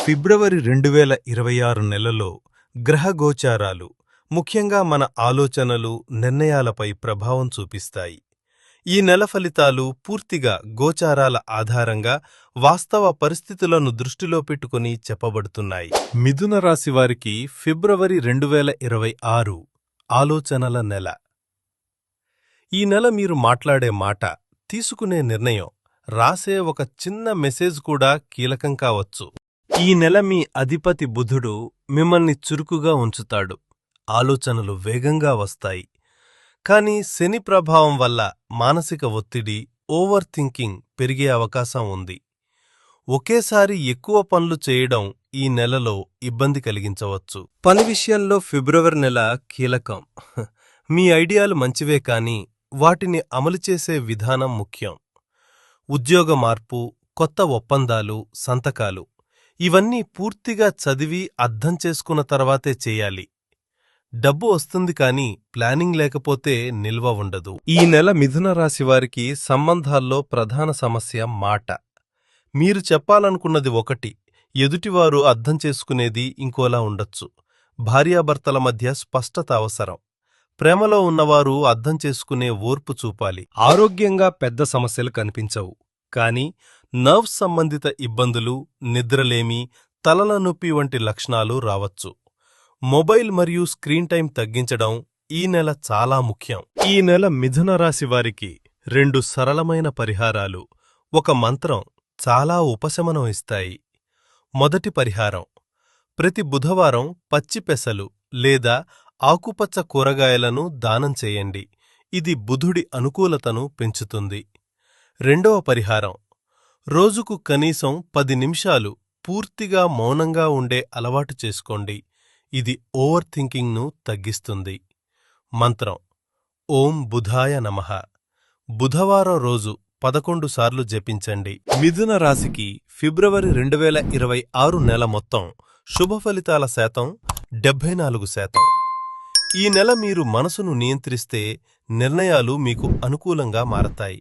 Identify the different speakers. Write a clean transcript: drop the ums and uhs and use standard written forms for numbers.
Speaker 1: ఫిబ్రవరి 2026 నెలలో గ్రహ గోచారాలు ముఖ్యంగా మన ఆలోచనలు, నిర్ణయాలపై ప్రభావం చూపిస్తాయి. ఈ నెల ఫలితాలు పూర్తిగా గోచారాల ఆధారంగా వాస్తవ పరిస్థితులను దృష్టిలో పెట్టుకుని చెప్పబడుతున్నాయి. మిథున రాశి వారికి ఫిబ్రవరి 2026 ఆలోచనల నెల. ఈ నెల మీరు మాట్లాడే మాట, తీసుకునే నిర్ణయం, రాసే ఒక చిన్న మెసేజ్ కూడా కీలకం కావచ్చు. ఈ నెల మీ అధిపతి బుధుడు మిమ్మల్ని చురుకుగా ఉంచుతాడు. ఆలోచనలు వేగంగా వస్తాయి. కానీ శని ప్రభావం వల్ల మానసిక ఒత్తిడి, ఓవర్ థింకింగ్ పెరిగే అవకాశం ఉంది. ఒకేసారి ఎక్కువ పనులు చేయడం ఈ నెలలో ఇబ్బంది కలిగించవచ్చు. పని విషయంలో ఫిబ్రవరి నెల కీలకం. మీ ఐడియాలు మంచివే కానీ వాటిని అమలు చేసే విధానం ముఖ్యం. ఉద్యోగ మార్పు, కొత్త ఒప్పందాలు, సంతకాలు ఇవన్నీ పూర్తిగా చదివి అర్థం చేసుకున్న తర్వాతే చేయాలి. డబ్బు వస్తుంది కానీ ప్లానింగ్ లేకపోతే నిల్వ ఉండదు. ఈ నెల మిథున రాశి వారికి సంబంధాల్లో ప్రధాన సమస్య మాట. మీరు చెప్పాలనుకున్నది ఒకటి, ఎదుటివారు అర్థం చేసుకునేది ఇంకోలా ఉండొచ్చు. భార్యాభర్తల మధ్య స్పష్టత అవసరం. ప్రేమలో ఉన్నవారు అర్థం చేసుకునే ఓర్పు చూపాలి. ఆరోగ్యంగా పెద్ద సమస్యలు కనిపించవు, కానీ నర్వ్స్ సంబంధిత ఇబ్బందులు, నిద్రలేమి, తలల నొప్పి వంటి లక్షణాలు రావచ్చు. మొబైల్ మరియు స్క్రీన్ టైం తగ్గించడం ఈ నెల చాలా ముఖ్యం. ఈ నెల మిథున రాశి వారికి 2 సరళమైన పరిహారాలు, ఒక మంత్రం చాలా ఉపశమనం ఇస్తాయి. మొదటి పరిహారం, ప్రతి బుధవారం పచ్చి పెసలు లేదా ఆకుపచ్చ కూరగాయలను దానం చేయండి. ఇది బుధుడి అనుకూలతను పెంచుతుంది. రెండవ పరిహారం, రోజుకు కనీసం 10 నిమిషాలు పూర్తిగా మౌనంగా ఉండే అలవాటు చేసుకోండి. ఇది ఓవర్ థింకింగ్ను తగ్గిస్తుంది. మంత్రం ఓం బుధాయ నమః. బుధవారం రోజు 11 సార్లు జపించండి. మిథున రాశికి ఫిబ్రవరి 2026 నెల మొత్తం శుభ ఫలితాల శాతం 74%. ఈ నెల మీరు మనసును నియంత్రిస్తే నిర్ణయాలు మీకు అనుకూలంగా మారతాయి.